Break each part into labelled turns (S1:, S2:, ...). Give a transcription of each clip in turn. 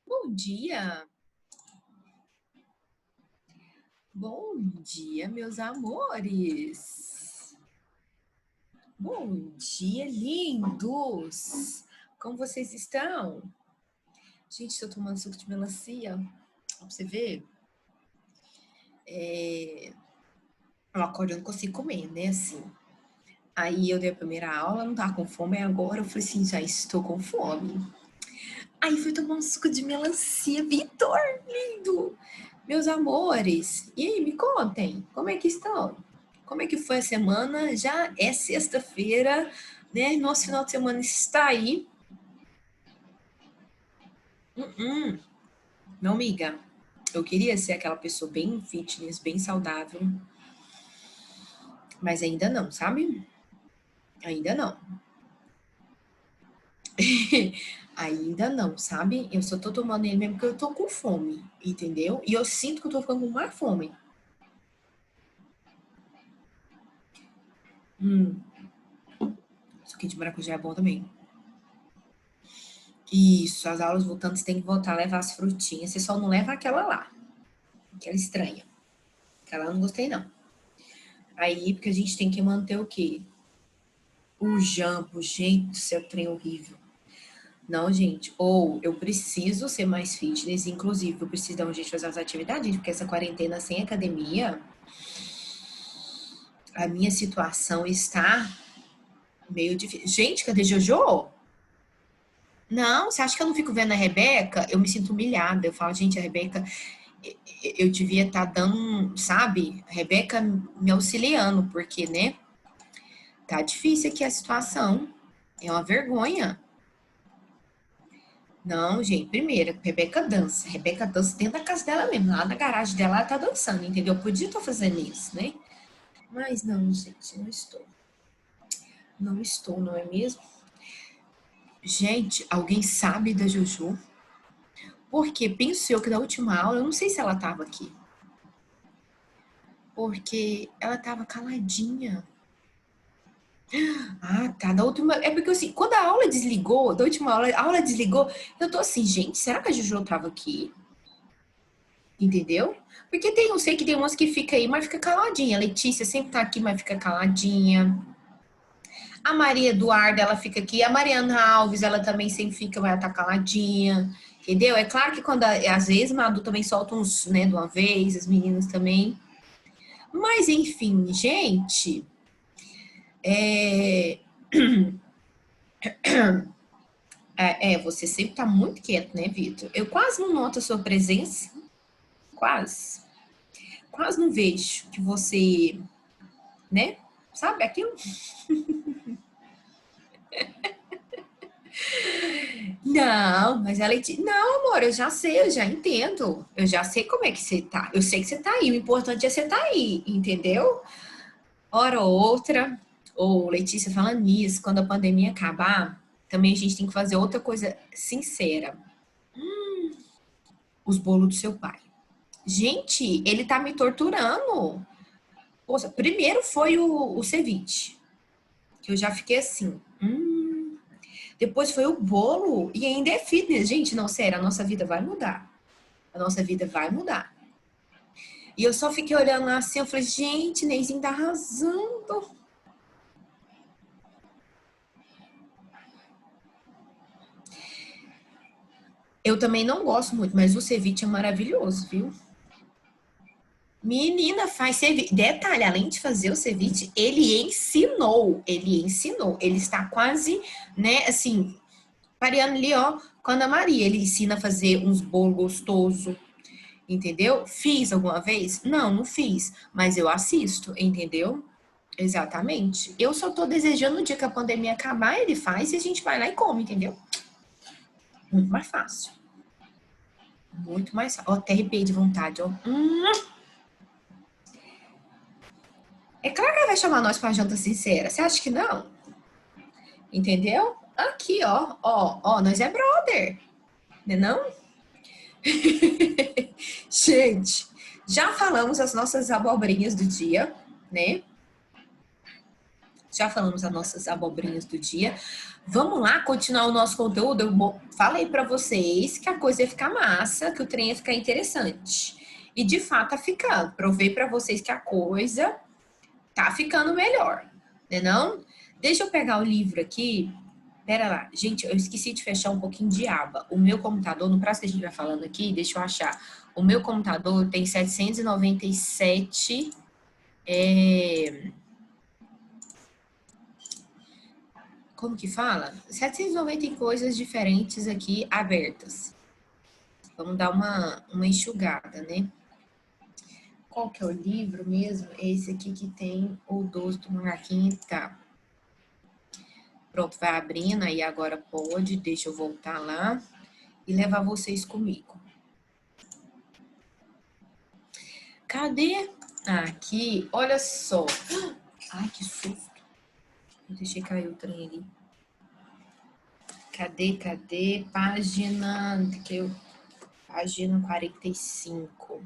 S1: Bom dia, bom dia, meus amores. Bom dia, lindos. Como vocês estão? Gente, estou tomando suco de melancia. Pra você ver, eu acordo, eu não consigo comer, né? Assim. Aí eu dei a primeira aula, não tava com fome, aí agora eu falei assim, já estou com fome. Aí fui tomar um suco de melancia, Vitor, lindo. Meus amores, e aí, me contem, como é que estão? Como é que foi a semana? Já é sexta-feira, né? Nosso final de semana está aí. Não, amiga, eu queria ser aquela pessoa bem fitness, bem saudável, mas ainda não, sabe? Ainda não. Ainda não, sabe? Eu só tô tomando ele mesmo porque eu tô com fome, entendeu? E eu sinto que eu tô ficando com mais fome. Suquinho de maracujá é bom também. Isso, as aulas voltando, você tem que voltar a levar as frutinhas. Você só não leva aquela lá, aquela estranha. Aquela eu não gostei, não. Aí, porque a gente tem que manter o quê? O jambo, gente do céu, trem horrível. Não, gente. Ou eu preciso ser mais fitness, inclusive, eu preciso dar um jeito de fazer as atividades, porque essa quarentena sem academia, a minha situação está meio difícil. Gente, cadê Jojo? Não, você acha que eu não fico vendo a Rebeca? Eu me sinto humilhada. Eu falo, gente, a Rebeca, eu devia estar dando, sabe? A Rebeca me auxiliando, porque, né? Tá difícil aqui a situação. É uma vergonha. Não, gente, primeiro, Rebeca dança. Rebeca dança dentro da casa dela mesmo. Lá na garagem dela, ela tá dançando, entendeu? Eu podia estar fazendo isso, né? Mas não, gente, não estou. Não estou, não é mesmo? Gente, alguém sabe da Juju? Porque penso eu que da última aula, eu não sei se ela tava aqui. Porque ela tava caladinha. Ah, tá. Da última. É porque assim, quando a aula desligou, da última aula, a aula desligou, eu tô assim, gente, será que a Juju tava aqui? Entendeu? Porque tem, eu sei que tem umas que fica aí, mas fica caladinha. A Letícia sempre tá aqui, mas fica caladinha. A Maria Eduarda, ela fica aqui. A Mariana Alves, ela também sempre fica, vai estar caladinha. Entendeu? É claro que quando, às vezes, a Madu também solta uns, né, de uma vez, as meninas também. Mas, enfim, gente, é, você sempre tá muito quieto, né, Vitor? Eu quase não noto a sua presença. Quase. Quase não vejo que você, né? Sabe aquilo? Não, mas ela disse, não, amor, eu já sei, eu já entendo. Eu já sei como é que você tá. Eu sei que você tá aí. O importante é você tá aí, entendeu? Hora ou outra. Ou Letícia falando nisso, quando a pandemia acabar, também a gente tem que fazer outra coisa sincera. Os bolos do seu pai. Gente, ele tá me torturando. Poxa, primeiro foi o ceviche, que eu já fiquei assim. Depois foi o bolo e ainda é fitness. Gente, não, sério, a nossa vida vai mudar. A nossa vida vai mudar. E eu só fiquei olhando lá assim, eu falei, gente, Neizinho tá arrasando. Eu também não gosto muito, mas o ceviche é maravilhoso, viu? Menina, faz ceviche. Detalhe, além de fazer o ceviche, ele ensinou. Ele ensinou. Ele está quase, né, assim, pareando ali, ó, com a Ana Maria. Ele ensina a fazer uns bolos gostosos, entendeu? Fiz alguma vez? Não, não fiz. Mas eu assisto, entendeu? Exatamente. Eu só tô desejando o dia que a pandemia acabar, ele faz e a gente vai lá e come, entendeu? Muito mais fácil. Muito mais fácil. Ó, até arrepiei de vontade, ó. É claro que ela vai chamar nós pra janta sincera. Você acha que não? Entendeu? Aqui, ó. Ó, ó, nós é brother. Né não? Gente, já falamos as nossas abobrinhas do dia, né? Já falamos as nossas abobrinhas do dia. Vamos lá continuar o nosso conteúdo? Eu falei para vocês que a coisa ia ficar massa, que o trem ia ficar interessante. E de fato tá ficando. Provei para vocês que a coisa tá ficando melhor, né não? Deixa eu pegar o livro aqui. Pera lá. Gente, eu esqueci de fechar um pouquinho de aba. O meu computador, no prazo que a gente vai falando aqui, deixa eu achar. O meu computador tem 797 como que fala? 790 coisas diferentes aqui abertas. Vamos dar uma enxugada, né? Qual que é o livro mesmo? É esse aqui que tem o 12 do macaquinho, tá. Pronto, vai abrindo, aí agora pode, deixa eu voltar lá e levar vocês comigo. Cadê? Aqui, olha só. Ai, que susto. Eu deixei cair o trem ali. Cadê? Página 45.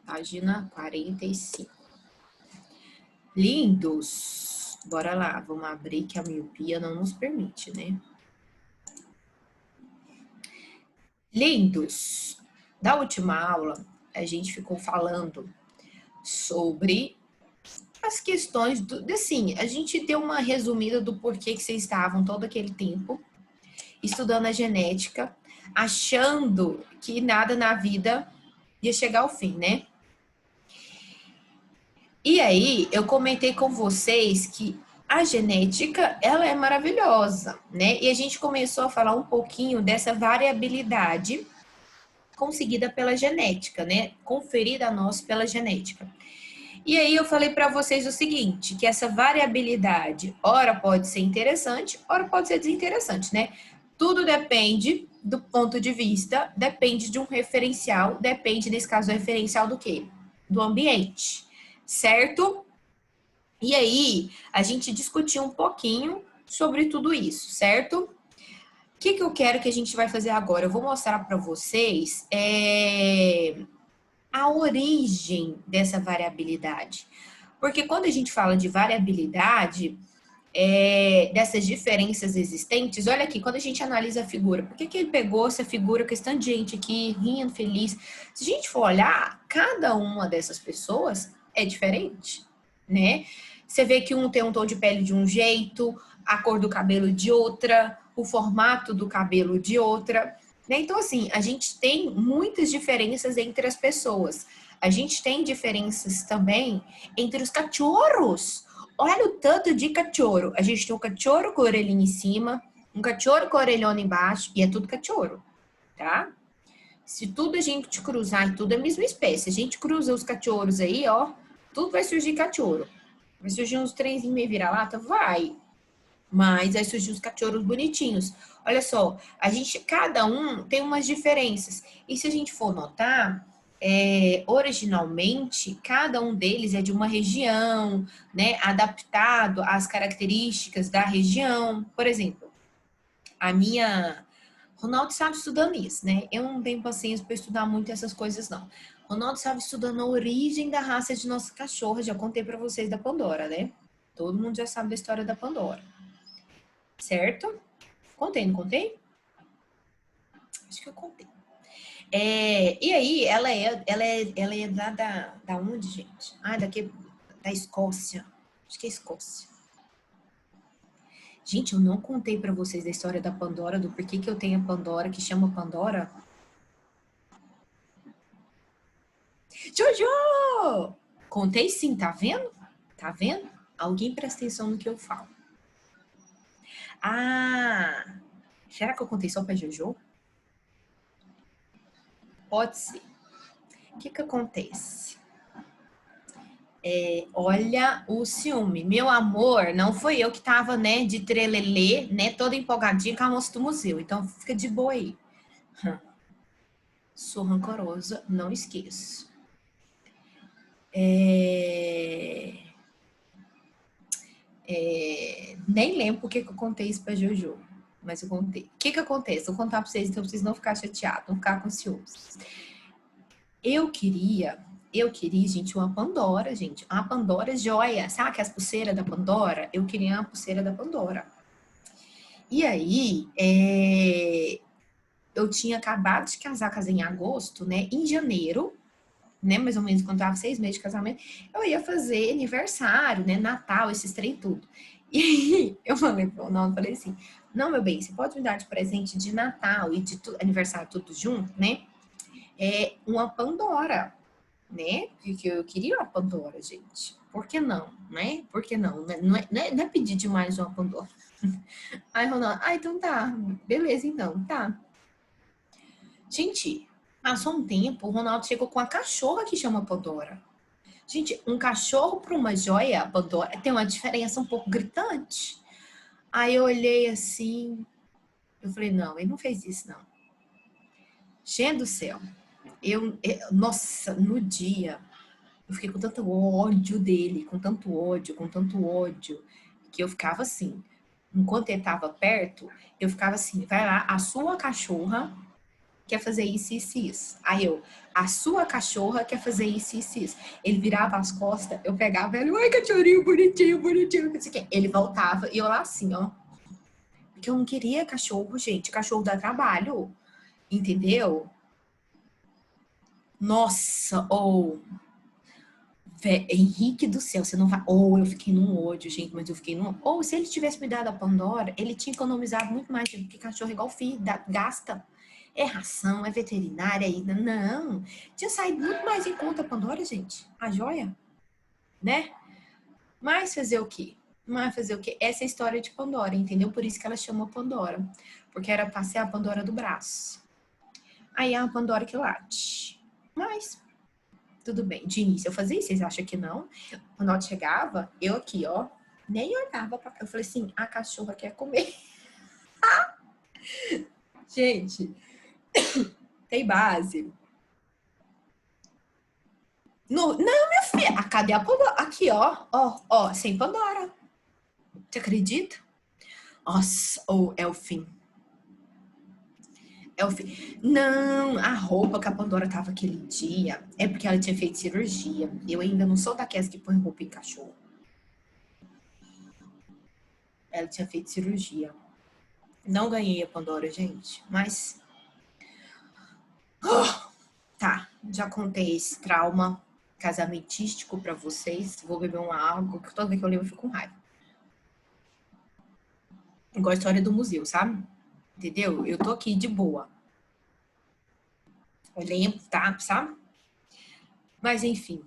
S1: Página 45. Lindos! Bora lá, vamos abrir que a miopia não nos permite, né? Lindos! Da última aula, a gente ficou falando sobre as questões assim, a gente deu uma resumida do porquê que vocês estavam todo aquele tempo estudando a genética, achando que nada na vida ia chegar ao fim, né? E aí, eu comentei com vocês que a genética, ela é maravilhosa, né? E a gente começou a falar um pouquinho dessa variabilidade conseguida pela genética, né? Conferida a nós pela genética. E aí eu falei para vocês o seguinte, que essa variabilidade, ora pode ser interessante, ora pode ser desinteressante, né? Tudo depende do ponto de vista, depende de um referencial, depende, nesse caso, do referencial do quê? Do ambiente, certo? E aí, a gente discutiu um pouquinho sobre tudo isso, certo? O que eu quero que a gente vai fazer agora? Eu vou mostrar para vocês a origem dessa variabilidade. Porque quando a gente fala de variabilidade, dessas diferenças existentes, olha aqui, quando a gente analisa a figura, por que ele pegou essa figura com esse tanto de gente aqui, rindo, feliz? Se a gente for olhar, cada uma dessas pessoas é diferente, né? Você vê que um tem um tom de pele de um jeito, a cor do cabelo de outra, o formato do cabelo de outra, né? Então, assim, a gente tem muitas diferenças entre as pessoas. A gente tem diferenças também entre os cachorros. Olha o tanto de cachorro. A gente tem um cachorro com a orelhinha em cima, um cachorro com a orelhona embaixo, e é tudo cachorro, tá? Se tudo a gente cruzar, e tudo é a mesma espécie. A gente cruza os cachorros aí, ó, tudo vai surgir cachorro. Vai surgir uns trenzinhos meio vira-lata? Vai. Mas vai surgir os cachorros bonitinhos. Olha só, cada um tem umas diferenças. E se a gente for notar, originalmente, cada um deles é de uma região, né? Adaptado às características da região. Por exemplo, a minha... Ronaldo sabe estudando isso, né? Eu não tenho paciência para estudar muito essas coisas, não. Ronaldo sabe estudando a origem da raça de nossa cachorra. Já contei para vocês da Pandora, né? Todo mundo já sabe da história da Pandora. Certo? Contei, não contei? Acho que eu contei. E aí, ela é lá da onde, gente? Ah, da Escócia. Acho que é Escócia. Gente, eu não contei pra vocês da história da Pandora, do porquê que eu tenho a Pandora, que chama Pandora. Jojo! Contei sim, tá vendo? Tá vendo? Alguém presta atenção no que eu falo. Ah, será que eu contei só pra Jojo? Pode ser. O que acontece? Olha o ciúme. Meu amor, não foi eu que tava, né, de trelelê, né, toda empolgadinha com a moça do museu. Então, fica de boa aí. Sou rancorosa, não esqueço. Nem lembro porque que eu contei isso pra Jojo, mas eu contei. O que acontece? Vou contar pra vocês, então, pra vocês não ficarem chateados, não ficar com ciúmes. Eu queria Eu queria, gente, uma Pandora, gente. Uma Pandora joia. Sabe que as pulseiras da Pandora? Eu queria uma pulseira da Pandora. E aí, eu tinha acabado de casar, casei em agosto, né? Em janeiro, né? Mais ou menos quando tava 6 meses de casamento, eu ia fazer aniversário, né? Natal, esses trem tudo. E aí, eu falei pro não, falei assim, não, meu bem, você pode me dar de presente de Natal e de aniversário tudo junto, né? É uma Pandora, né? Porque eu queria uma Pandora, gente. Por que não, né? Por que não? Não é pedir demais uma Pandora. Aí, Ronaldo, então tá, beleza, então, tá. Gente, passou um tempo, o Ronaldo chegou com a cachorra que chama Pandora. Gente, um cachorro para uma joia, Pandora, tem uma diferença um pouco gritante. Aí eu olhei assim, eu falei, não, ele não fez isso, não. Gente do céu, nossa, no dia, eu fiquei com tanto ódio dele, com tanto ódio, que eu ficava assim, enquanto ele estava perto, eu ficava assim, vai lá, a sua cachorra quer fazer isso, isso, isso. Aí a sua cachorra quer fazer isso, isso, isso. Ele virava as costas, eu pegava ele, oi, cachorrinho, bonitinho, bonitinho, não sei o quê. Ele voltava e eu lá assim, ó. Porque eu não queria cachorro, gente. Cachorro dá trabalho, entendeu? Nossa, Henrique do céu, você não vai. Eu fiquei num ódio, gente, mas eu fiquei num. Se ele tivesse me dado a Pandora, ele tinha economizado muito mais, porque cachorro é igual filho, gasta. É ração, é veterinária ainda. Não. Tinha saído muito mais em conta a Pandora, gente. A joia, né? Mas fazer o quê? Mas fazer o quê? Essa é a história de Pandora, entendeu? Por isso que ela chamou Pandora. Porque era pra ser a Pandora do braço. Aí é a Pandora que late. Mas tudo bem. De início eu fazia isso, vocês acham que não? Quando ela chegava, eu aqui, ó, nem olhava pra cá. Eu falei assim, a cachorra quer comer. Gente, tem base. Não, minha filha, cadê a Pandora? Aqui, ó, sem Pandora. Você acredita? Nossa, é o fim. É o fim. Não, a roupa que a Pandora tava aquele dia é porque ela tinha feito cirurgia. Eu ainda não sou daquelas que põe roupa em cachorro. Ela tinha feito cirurgia. Não ganhei a Pandora, gente, mas tá, já contei esse trauma casamentístico pra vocês. Vou beber uma água, que toda vez que eu lembro eu fico com raiva. Igual a história do museu, sabe? Entendeu? Eu tô aqui de boa. Eu lembro, tá? Sabe? Mas enfim.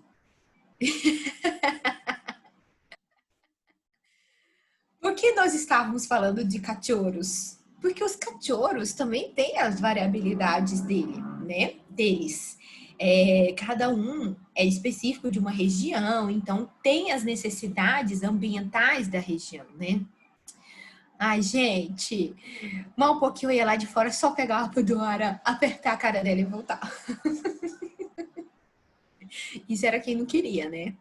S1: Por que nós estávamos falando de cachorros? Porque os cachorros também têm as variabilidades deles. Cada um é específico de uma região, então tem as necessidades ambientais da região, né? Ai, gente, mal um pouquinho eu ia lá de fora, só pegar a Pandora, apertar a cara dela e voltar. Isso era quem não queria, né?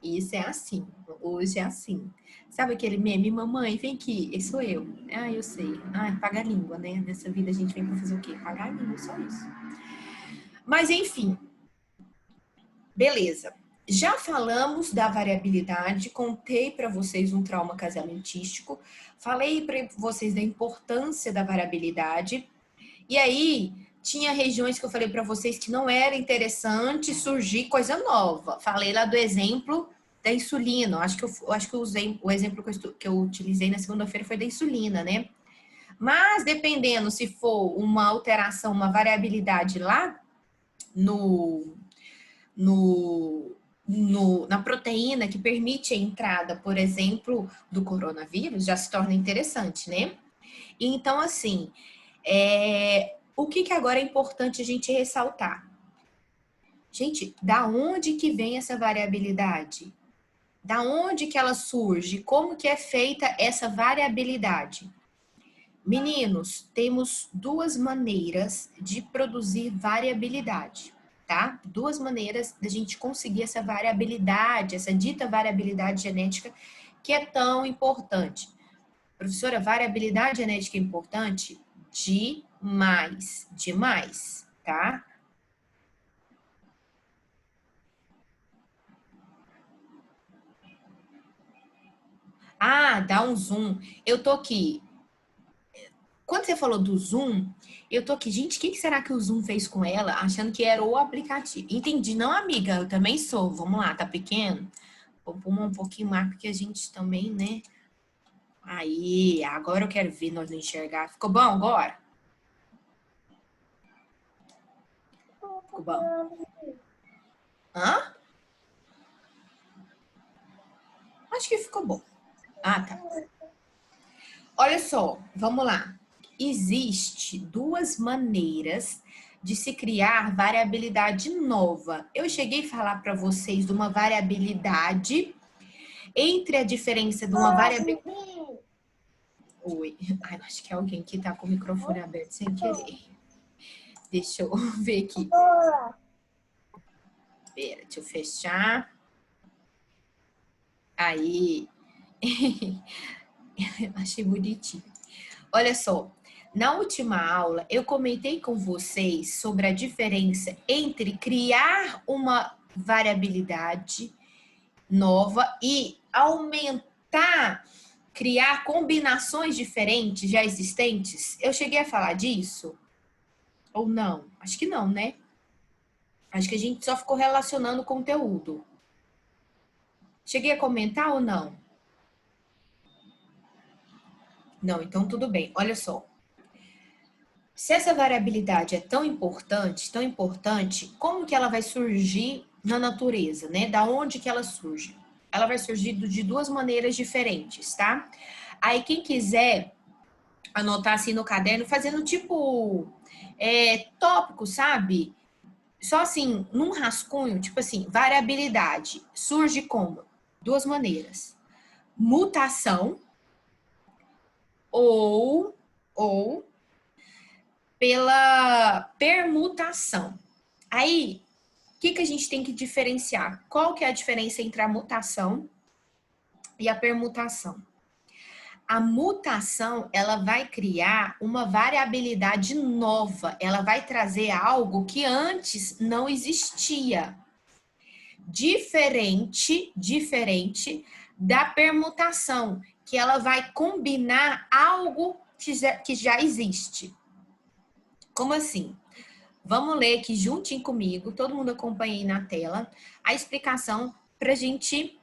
S1: Isso é assim, hoje é assim. Sabe aquele meme, mamãe, vem aqui, esse sou eu. Eu sei. Paga a língua, né? Nessa vida a gente vem pra fazer o quê? Pagar a língua, só isso. Mas enfim, beleza. Já falamos da variabilidade, contei para vocês um trauma casamentístico, falei para vocês da importância da variabilidade. E aí, tinha regiões que eu falei para vocês que não era interessante surgir coisa nova. Falei lá do exemplo da insulina. Acho que eu usei o exemplo que eu utilizei na segunda-feira foi da insulina, né? Mas dependendo se for uma alteração, uma variabilidade lá no, no, na proteína que permite a entrada, por exemplo, do coronavírus, já se torna interessante, né? Então, assim, o que agora é importante a gente ressaltar? Gente, da onde que vem essa variabilidade? Da onde que ela surge? Como que é feita essa variabilidade? Meninos, temos duas maneiras de produzir variabilidade, tá? Duas maneiras da gente conseguir essa variabilidade, essa dita variabilidade genética que é tão importante. Professora, variabilidade genética é importante? Demais, demais, tá? Ah, dá um zoom. Eu tô aqui. Quando você falou do Zoom, eu tô aqui, gente, o que será que o Zoom fez com ela? Achando que era o aplicativo. Entendi, não, amiga, eu também sou. Vamos lá, tá pequeno? Vamos pôr um pouquinho mais, porque a gente também, né? Aí, agora eu quero ver nós não enxergar. Ficou bom agora? Ficou bom. Hã? Acho que ficou bom. Ah, tá. Olha só, vamos lá. Existe duas maneiras de se criar variabilidade nova. Eu cheguei a falar para vocês de uma variabilidade entre a diferença de uma variabilidade. Oi, ai, acho que é alguém que tá com o microfone aberto sem querer. Deixa eu ver aqui. Pera, deixa eu fechar. Aí. Achei bonitinho. Olha só, na última aula eu comentei com vocês sobre a diferença entre criar uma variabilidade nova e aumentar, criar combinações diferentes já existentes. Eu cheguei a falar disso? Ou não? Acho que não, né? Acho que a gente só ficou relacionando o conteúdo. Cheguei a comentar ou não? Não, então tudo bem. Olha só. Se essa variabilidade é tão importante, como que ela vai surgir na natureza, né? Da onde que ela surge? Ela vai surgir de duas maneiras diferentes, tá? Aí quem quiser anotar assim no caderno, fazendo tipo tópico, sabe? Só assim, num rascunho, tipo assim, variabilidade surge como? Duas maneiras. Mutação ou pela permutação. Aí, o que a gente tem que diferenciar? Qual que é a diferença entre a mutação e a permutação? A mutação, ela vai criar uma variabilidade nova, ela vai trazer algo que antes não existia. Diferente da permutação, que ela vai combinar algo que já existe. Como assim? Vamos ler aqui juntinho comigo, todo mundo acompanha aí na tela, a explicação para a gente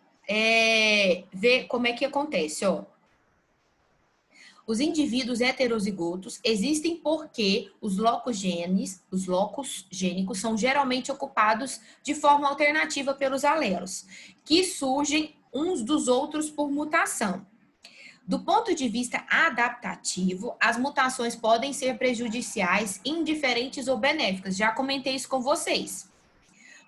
S1: ver como é que acontece. Ó. Os indivíduos heterozigotos existem porque os locos gênicos são geralmente ocupados de forma alternativa pelos alelos, que surgem uns dos outros por mutação. Do ponto de vista adaptativo, as mutações podem ser prejudiciais, indiferentes ou benéficas. Já comentei isso com vocês.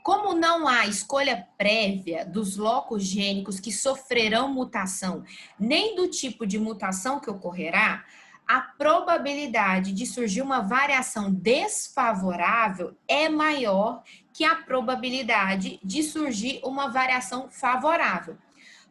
S1: Como não há escolha prévia dos locos gênicos que sofrerão mutação, nem do tipo de mutação que ocorrerá, a probabilidade de surgir uma variação desfavorável é maior que a probabilidade de surgir uma variação favorável.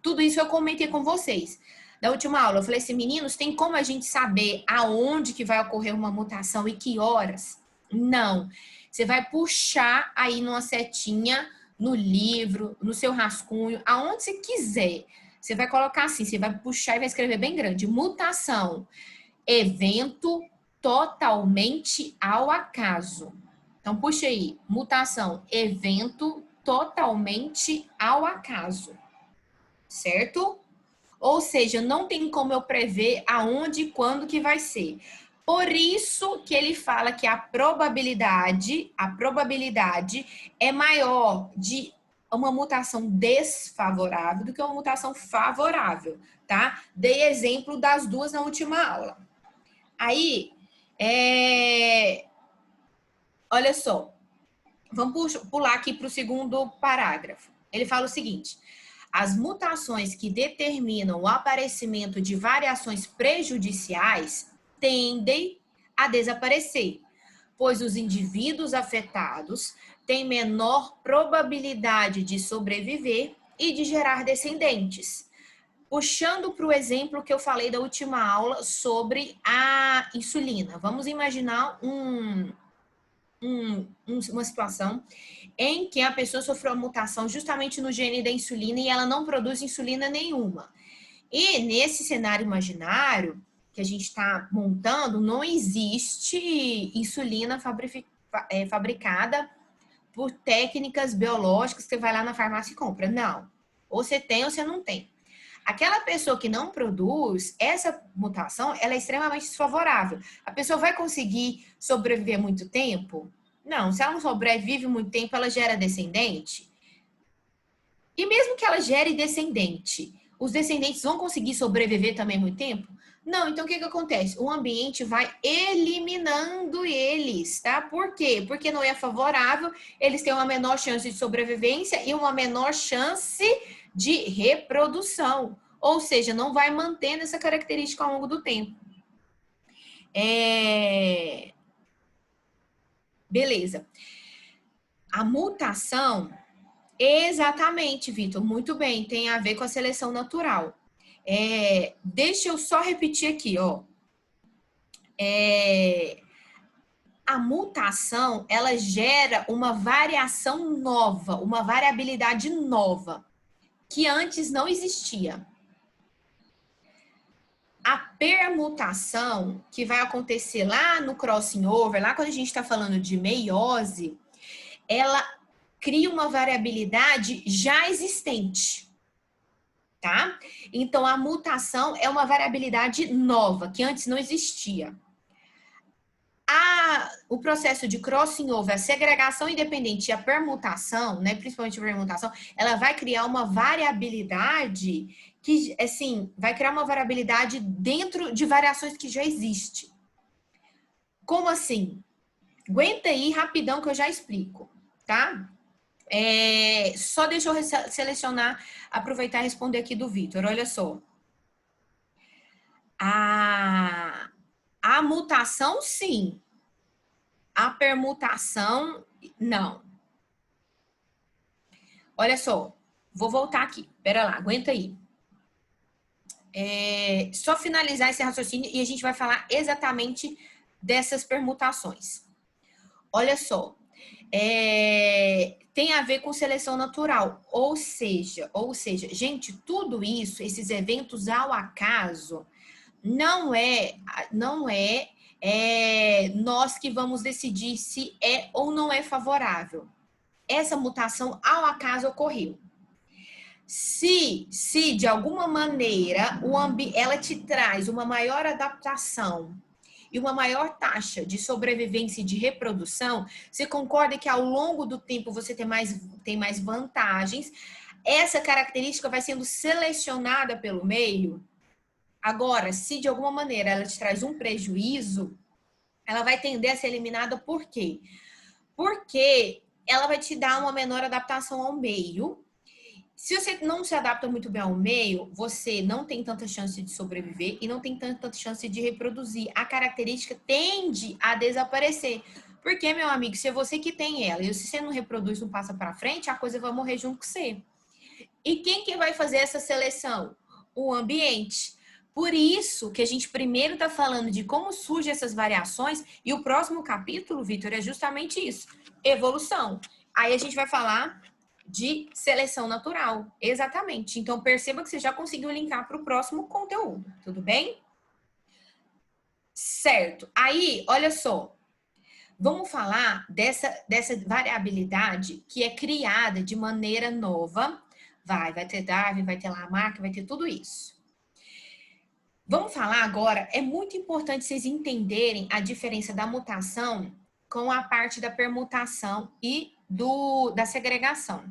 S1: Tudo isso eu comentei com vocês. Da última aula, eu falei assim, meninos, tem como a gente saber aonde que vai ocorrer uma mutação e que horas? Não. Você vai puxar aí numa setinha, no livro, no seu rascunho, aonde você quiser. Você vai colocar assim, você vai puxar e vai escrever bem grande. Mutação, evento totalmente ao acaso. Então, puxa aí. Mutação, evento totalmente ao acaso. Certo? Ou seja, não tem como eu prever aonde e quando que vai ser. Por isso que ele fala que a probabilidade é maior de uma mutação desfavorável do que uma mutação favorável, tá? Dei exemplo das duas na última aula. Aí, olha só, vamos pular aqui para o segundo parágrafo. Ele fala o seguinte: as mutações que determinam o aparecimento de variações prejudiciais tendem a desaparecer, pois os indivíduos afetados têm menor probabilidade de sobreviver e de gerar descendentes. Puxando para o exemplo que eu falei da última aula sobre a insulina. Vamos imaginar uma situação em que a pessoa sofreu uma mutação justamente no gene da insulina e ela não produz insulina nenhuma. E nesse cenário imaginário que a gente está montando, não existe insulina fabricada por técnicas biológicas que você vai lá na farmácia e compra. Não. Ou você tem ou você não tem. Aquela pessoa que não produz, essa mutação, ela é extremamente desfavorável. A pessoa vai conseguir sobreviver muito tempo? Não. Se ela não sobrevive muito tempo, ela gera descendente? E mesmo que ela gere descendente, os descendentes vão conseguir sobreviver também muito tempo? Não, então o que acontece? O ambiente vai eliminando eles, tá? Por quê? Porque não é favorável, eles têm uma menor chance de sobrevivência e uma menor chance de reprodução. Ou seja, não vai mantendo essa característica ao longo do tempo. Beleza. A mutação, exatamente, Vitor, muito bem, tem a ver com a seleção natural. Deixa eu só repetir aqui, ó. A mutação, ela gera uma variação nova, uma variabilidade nova, que antes não existia. A permutação, que vai acontecer lá no crossing over, lá quando a gente está falando de meiose, ela cria uma variabilidade já existente, tá? Então, a mutação é uma variabilidade nova, que antes não existia. O processo de crossing over, a segregação independente e a permutação, né, principalmente a permutação, ela vai criar uma variabilidade que, assim, vai criar uma variabilidade dentro de variações que já existem. Como assim? Aguenta aí rapidão que eu já explico, tá? Só deixa eu selecionar, aproveitar e responder aqui do Vitor. Olha só. A mutação, sim. A permutação, não. Olha só. Vou voltar aqui. Pera lá, aguenta aí. Só finalizar esse raciocínio e a gente vai falar exatamente dessas permutações. Olha só. Tem a ver com seleção natural. Ou seja, gente, tudo isso, esses eventos ao acaso, não é nós que vamos decidir se é ou não é favorável. Essa mutação ao acaso ocorreu. Se de alguma maneira ela te traz uma maior adaptação e uma maior taxa de sobrevivência e de reprodução, você concorda que ao longo do tempo você tem mais vantagens? Essa característica vai sendo selecionada pelo meio. Agora, se de alguma maneira ela te traz um prejuízo, ela vai tender a ser eliminada por quê? Porque ela vai te dar uma menor adaptação ao meio. Se você não se adapta muito bem ao meio, você não tem tanta chance de sobreviver e não tem tanta chance de reproduzir. A característica tende a desaparecer. Porque, meu amigo, se é você que tem ela e se você não reproduz, não passa para frente, a coisa vai morrer junto com você. E quem que vai fazer essa seleção? O ambiente. Por isso que a gente primeiro está falando de como surgem essas variações e o próximo capítulo, Vitor, é justamente isso, evolução. Aí a gente vai falar de seleção natural, exatamente. Então perceba que você já conseguiu linkar para o próximo conteúdo, tudo bem? Certo. Aí, olha só, vamos falar dessa variabilidade que é criada de maneira nova. Vai ter Darwin, vai ter Lamarck, vai ter tudo isso. Vamos falar agora, é muito importante vocês entenderem a diferença da mutação com a parte da permutação e da segregação.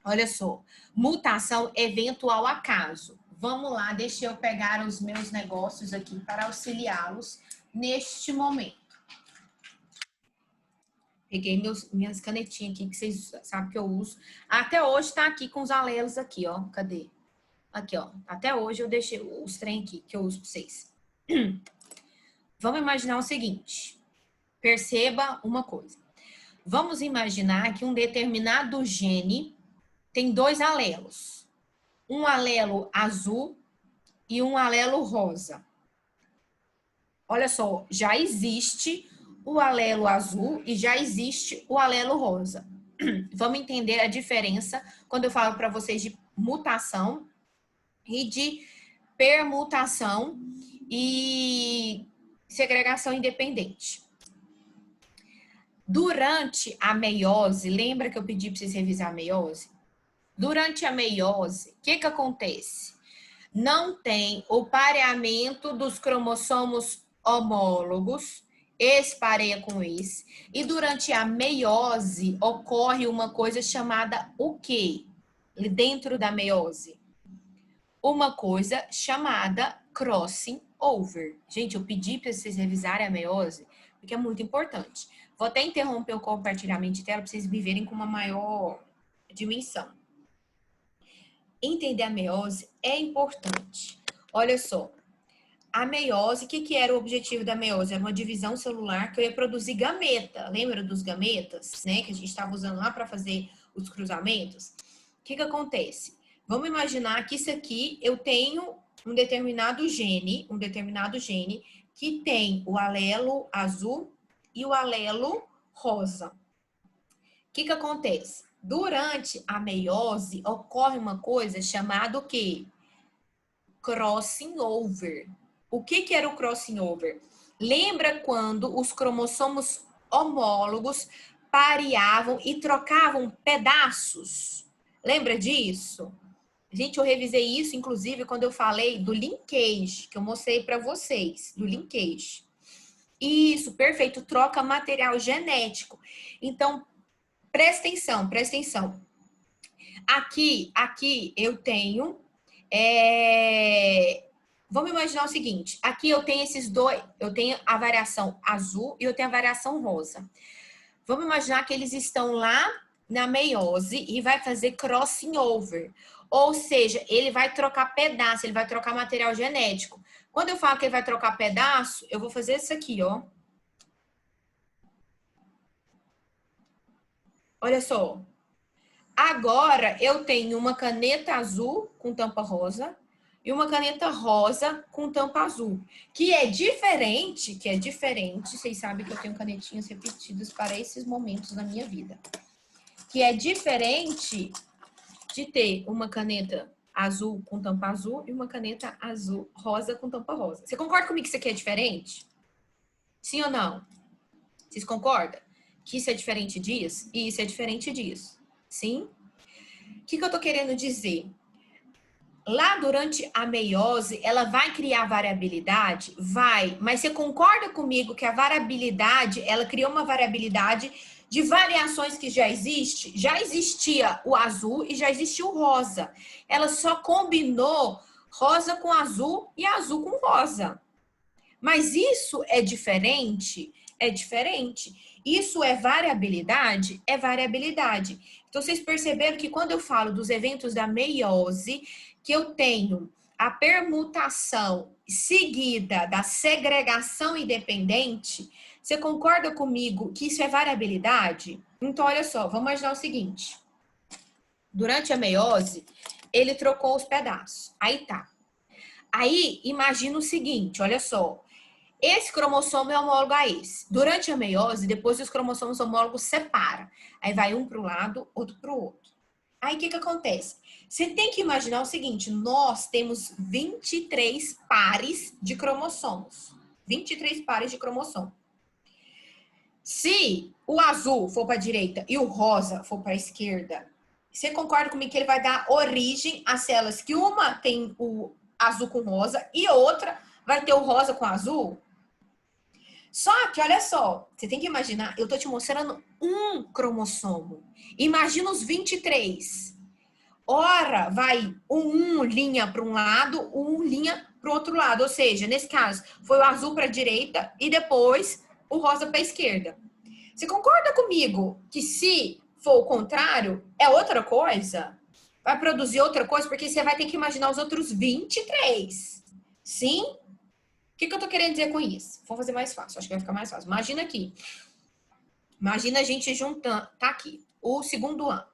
S1: Olha só, mutação, evento ao acaso. Vamos lá, deixa eu pegar os meus negócios aqui para auxiliá-los neste momento. Peguei minhas canetinhas aqui, que vocês sabem que eu uso. Até hoje tá aqui com os alelos aqui, ó. Cadê? Aqui, ó. Até hoje eu deixei os trem aqui que eu uso para vocês. Vamos imaginar o seguinte. Perceba uma coisa. Vamos imaginar que um determinado gene tem 2 alelos. Um alelo azul e um alelo rosa. Olha só, já existe o alelo azul e já existe o alelo rosa. Vamos entender a diferença quando eu falo para vocês de mutação e de permutação e segregação independente. Durante a meiose, lembra que eu pedi para vocês revisar a meiose? Durante a meiose, o que acontece? Não tem o pareamento dos cromossomos homólogos, esse pareia com esse, e durante a meiose ocorre uma coisa chamada o quê? Dentro da meiose? Uma coisa chamada crossing over. Gente, eu pedi para vocês revisarem a meiose, porque é muito importante. Vou até interromper o compartilhamento de tela para vocês me verem com uma maior dimensão. Entender a meiose é importante. Olha só, a meiose, o que era o objetivo da meiose? Era uma divisão celular que eu ia produzir gameta. Lembra dos gametas, né? Que a gente estava usando lá para fazer os cruzamentos? O que acontece? Vamos imaginar que isso aqui eu tenho um determinado gene que tem o alelo azul e o alelo rosa. O que acontece? Durante a meiose ocorre uma coisa chamada o quê? Crossing over. O que era o crossing over? Lembra quando os cromossomos homólogos pareavam e trocavam pedaços? Lembra disso? Gente, eu revisei isso, inclusive, quando eu falei do linkage, que eu mostrei para vocês, do linkage. Isso, perfeito, troca material genético. Então, presta atenção. Aqui eu tenho... Vamos imaginar o seguinte, aqui eu tenho esses dois, eu tenho a variação azul e eu tenho a variação rosa. Vamos imaginar que eles estão lá na meiose e vai fazer crossing over. Ou seja, ele vai trocar pedaço, ele vai trocar material genético. Quando eu falo que ele vai trocar pedaço, eu vou fazer isso aqui, ó. Olha só. Agora eu tenho uma caneta azul com tampa rosa e uma caneta rosa com tampa azul, que é diferente, vocês sabem que eu tenho canetinhas repetidas para esses momentos na minha vida, que é diferente de ter uma caneta azul com tampa azul e uma caneta azul rosa com tampa rosa. Você concorda comigo que isso aqui é diferente? Sim ou não? Vocês concordam? Que isso é diferente disso? E isso é diferente disso. Sim? O que eu tô querendo dizer? Lá durante a meiose, ela vai criar variabilidade? Vai. Mas você concorda comigo que a variabilidade, ela criou uma variabilidade de variações que já existe? Já existia o azul e já existia o rosa. Ela só combinou rosa com azul e azul com rosa. Mas isso é diferente? É diferente. Isso é variabilidade? É variabilidade. Então, vocês perceberam que quando eu falo dos eventos da meiose, que eu tenho a permutação seguida da segregação independente, você concorda comigo que isso é variabilidade? Então, olha só, vamos imaginar o seguinte. Durante a meiose, ele trocou os pedaços. Aí tá. Aí, imagina o seguinte, olha só. Esse cromossomo é homólogo a esse. Durante a meiose, depois os cromossomos homólogos separam. Aí vai um para o lado, outro para o outro. Aí o que acontece? Você tem que imaginar o seguinte, nós temos 23 pares de cromossomos. 23 pares de cromossomo. Se o azul for para a direita e o rosa for para a esquerda, você concorda comigo que ele vai dar origem a células que uma tem o azul com rosa e outra vai ter o rosa com azul? Só que, olha só, você tem que imaginar, eu tô te mostrando um cromossomo. Imagina os 23. Ora, vai um linha para um lado, um linha para o outro lado. Ou seja, nesse caso, foi o azul para a direita e depois o rosa para a esquerda. Você concorda comigo que se for o contrário, é outra coisa? Vai produzir outra coisa? Porque você vai ter que imaginar os outros 23. Sim? O que eu tô querendo dizer com isso? Vou fazer mais fácil, acho que vai ficar mais fácil. Imagina aqui. Imagina a gente juntando, tá aqui, o segundo ano.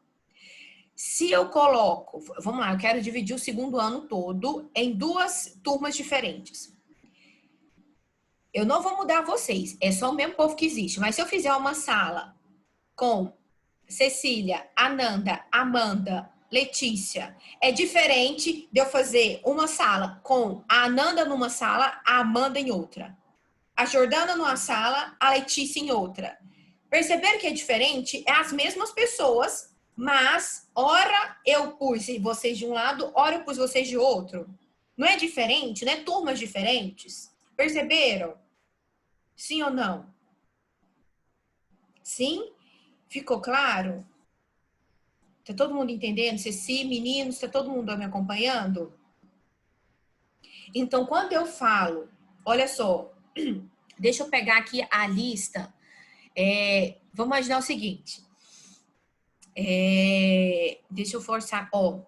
S1: Se eu coloco, vamos lá, eu quero dividir o segundo ano todo em duas turmas diferentes. Eu não vou mudar vocês, é só o mesmo povo que existe. Mas se eu fizer uma sala com Cecília, Ananda, Amanda Letícia. É diferente de eu fazer uma sala com a Ananda numa sala, a Amanda em outra. A Jordana numa sala, a Letícia em outra. Perceberam que é diferente? É as mesmas pessoas, mas ora eu pus vocês de um lado, ora eu pus vocês de outro. Não é diferente, né? Turmas diferentes. Perceberam? Sim ou não? Sim? Ficou claro? Tá todo mundo entendendo? Ceci, meninos, tá todo mundo me acompanhando? Então, quando eu falo, olha só, deixa eu pegar aqui a lista. Vamos imaginar o seguinte. Deixa eu forçar. Ó,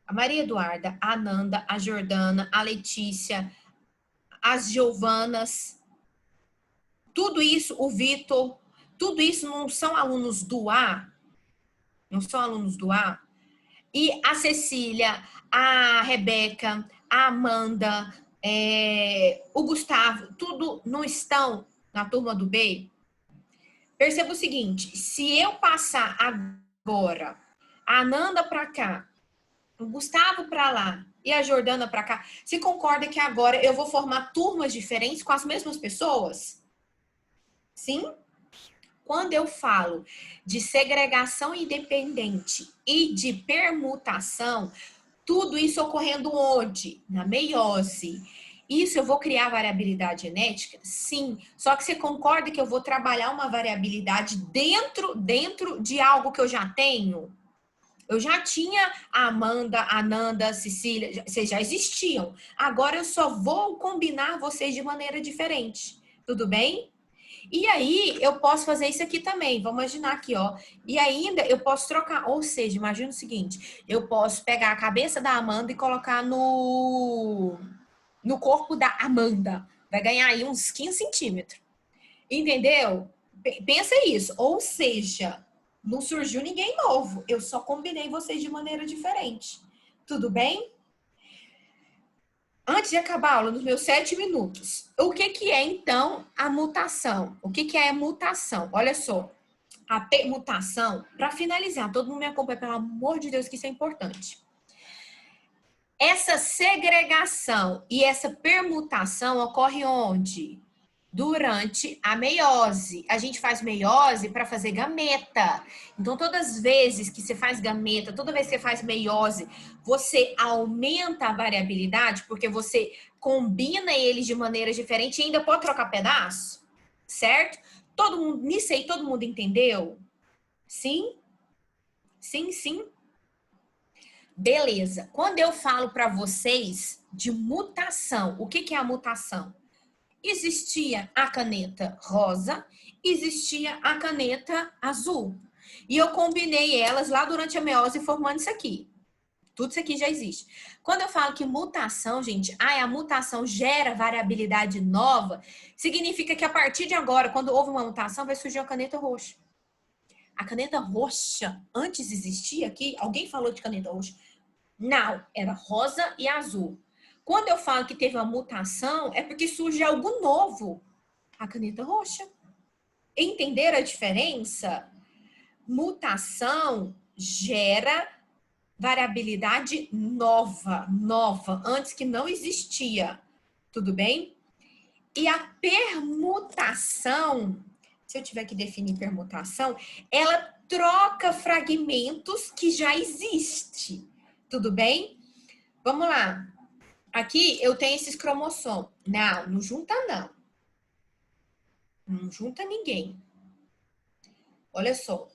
S1: a Maria Eduarda, a Ananda, a Jordana, a Letícia, as Giovanas, tudo isso, o Vitor, tudo isso não são alunos do A? Não são alunos do A? E a Cecília, a Rebeca, a Amanda, o Gustavo, tudo não estão na turma do B? Perceba o seguinte, se eu passar agora a Ananda para cá, o Gustavo para lá e a Jordana para cá, você concorda que agora eu vou formar turmas diferentes com as mesmas pessoas? Sim? Quando eu falo de segregação independente e de permutação, tudo isso ocorrendo onde? Na meiose. Isso eu vou criar variabilidade genética? Sim. Só que você concorda que eu vou trabalhar uma variabilidade dentro de algo que eu já tenho? Eu já tinha a Amanda, a Nanda, a Cecília, vocês já existiam. Agora eu só vou combinar vocês de maneira diferente. Tudo bem? E aí, eu posso fazer isso aqui também. Vamos imaginar aqui, ó. E ainda eu posso trocar. Ou seja, imagina o seguinte: eu posso pegar a cabeça da Amanda e colocar no corpo da Amanda. Vai ganhar aí uns 15 centímetros. Entendeu? Pensa isso. Ou seja, não surgiu ninguém novo. Eu só combinei vocês de maneira diferente. Tudo bem? Antes de acabar a aula, nos meus 7 minutos, o que é então a mutação? O que é a mutação? Olha só, a permutação, para finalizar, todo mundo me acompanha, pelo amor de Deus, que isso é importante. Essa segregação e essa permutação ocorre onde? Durante a meiose. A gente faz meiose para fazer gameta. Então, todas as vezes que você faz gameta, toda vez que você faz meiose, você aumenta a variabilidade, porque você combina eles de maneira diferente e ainda pode trocar pedaço, certo? Todo mundo, nisso aí, todo mundo entendeu? Sim? Sim, sim. Beleza. Quando eu falo para vocês de mutação, o que é a mutação? Existia a caneta rosa, existia a caneta azul. E eu combinei elas lá durante a meiose formando isso aqui. Tudo isso aqui já existe. Quando eu falo que mutação, gente, a mutação gera variabilidade nova, significa que a partir de agora, quando houve uma mutação, vai surgir a caneta roxa. A caneta roxa antes existia aqui? Alguém falou de caneta roxa? Não, era rosa e azul. Quando eu falo que teve uma mutação, é porque surge algo novo. A caneta roxa. Entenderam a diferença? Mutação gera variabilidade nova, antes que não existia. Tudo bem? E a permutação, se eu tiver que definir permutação, ela troca fragmentos que já existem. Tudo bem? Vamos lá. Aqui eu tenho esses cromossomos. Não junta não. Não junta ninguém. Olha só.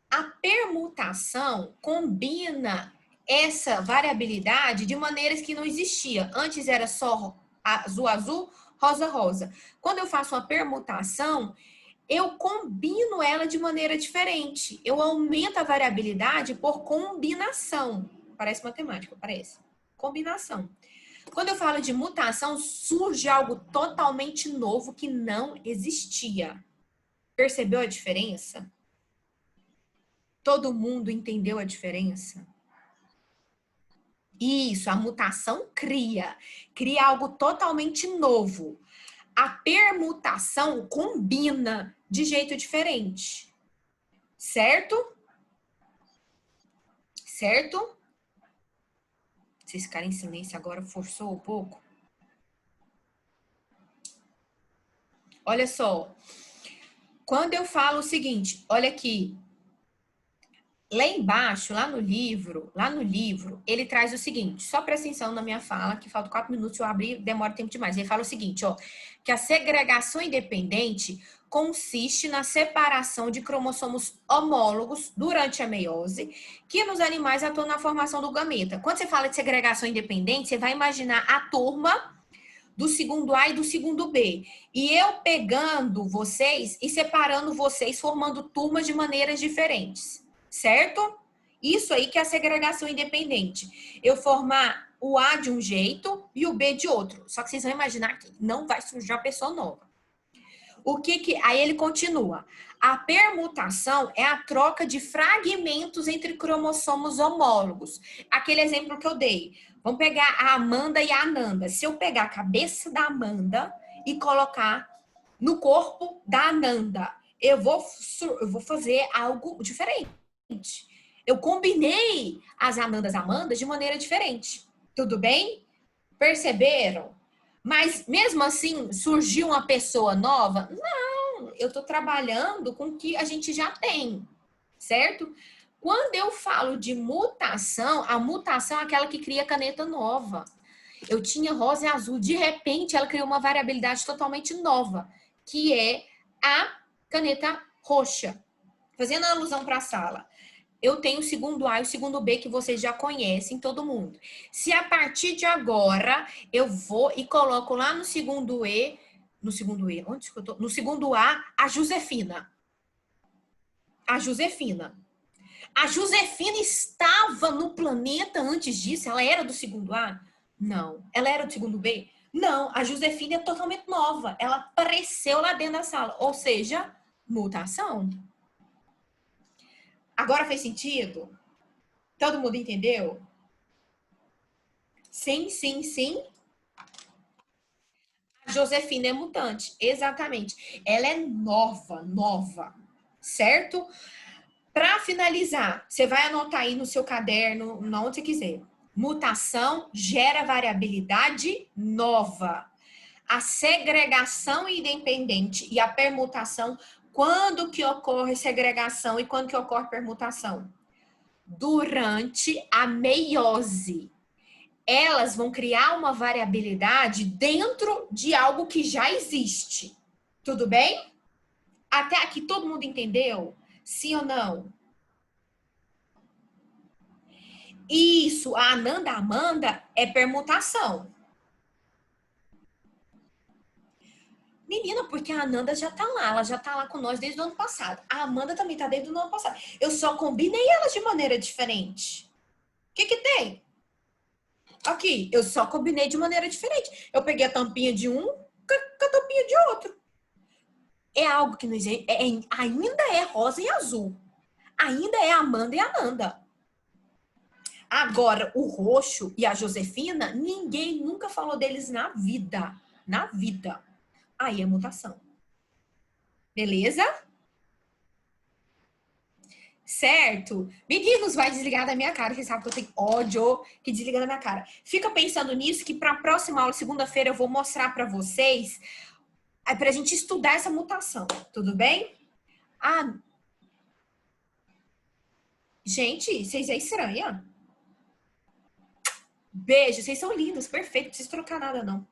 S1: A permutação combina essa variabilidade de maneiras que não existia. Antes era só azul, rosa. Quando eu faço uma permutação, eu combino ela de maneira diferente. Eu aumento a variabilidade por combinação. Parece matemática, parece. Combinação. Quando eu falo de mutação, surge algo totalmente novo que não existia. Percebeu a diferença? Todo mundo entendeu a diferença? Isso, a mutação cria algo totalmente novo. A permutação combina de jeito diferente. Certo? certo? Vocês ficarem em silêncio agora, forçou um pouco. Olha só, quando eu falo o seguinte, olha aqui, lá embaixo, lá no livro, ele traz o seguinte, só presta atenção na minha fala, que falta 4 minutos, eu abri, demora tempo demais. Ele fala o seguinte, ó, que a segregação independente consiste na separação de cromossomos homólogos durante a meiose, que nos animais atuam na formação do gameta. Quando você fala de segregação independente, você vai imaginar a turma do segundo A e do segundo B. E eu pegando vocês e separando vocês, formando turmas de maneiras diferentes. Certo? Isso aí que é a segregação independente. Eu formar o A de um jeito e o B de outro. Só que vocês vão imaginar que não vai surgir uma pessoa nova. Aí ele continua. A permutação é a troca de fragmentos entre cromossomos homólogos. Aquele exemplo que eu dei. Vamos pegar a Amanda e a Ananda. Se eu pegar a cabeça da Amanda e colocar no corpo da Ananda, eu vou fazer algo diferente. Eu combinei as Amandas de maneira diferente. Tudo bem? Perceberam? Mas mesmo assim, surgiu uma pessoa nova? Não, eu estou trabalhando com o que a gente já tem, certo? Quando eu falo de mutação, a mutação é aquela que cria caneta nova. Eu tinha rosa e azul, de repente ela criou uma variabilidade totalmente nova, que é a caneta roxa. Fazendo alusão para a sala. Eu tenho o segundo A e o segundo B que vocês já conhecem, todo mundo. Se a partir de agora eu vou e coloco lá no segundo onde que eu tô? No segundo A, a Josefina. A Josefina. A Josefina estava no planeta antes disso? Ela era do segundo A? Não. Ela era do segundo B? Não. A Josefina é totalmente nova. Ela apareceu lá dentro da sala. Ou seja, mutação. Agora fez sentido? Todo mundo entendeu? Sim, sim, sim. A Josefina é mutante, exatamente. Ela é nova, certo? Para finalizar, você vai anotar aí no seu caderno, onde você quiser. Mutação gera variabilidade nova. A segregação independente e a permutação, quando que ocorre segregação e quando que ocorre permutação? Durante a meiose. Elas vão criar uma variabilidade dentro de algo que já existe. Tudo bem? Até aqui todo mundo entendeu? Sim ou não? Isso, a Ananda Amanda é permutação. Menina, porque a Ananda já tá lá, ela já tá lá com nós desde o ano passado. A Amanda também tá desde o ano passado. Eu só combinei elas de maneira diferente. O que que tem? Aqui, eu só combinei de maneira diferente. Eu peguei a tampinha de um com a tampinha de outro. É algo que não existe, ainda é rosa e azul. Ainda é Amanda e Ananda. Agora, o Roxo e a Josefina, ninguém nunca falou deles na vida. Na vida. Aí é mutação. Beleza? Certo? Meninos, vai desligar da minha cara. Você sabe que eu tenho ódio que desliga da minha cara. Fica pensando nisso, que para a próxima aula, segunda-feira, eu vou mostrar para vocês, para a gente estudar essa mutação. Tudo bem? Ah, gente, vocês é estranha. Beijo, vocês são lindos, perfeito, não preciso trocar nada, não.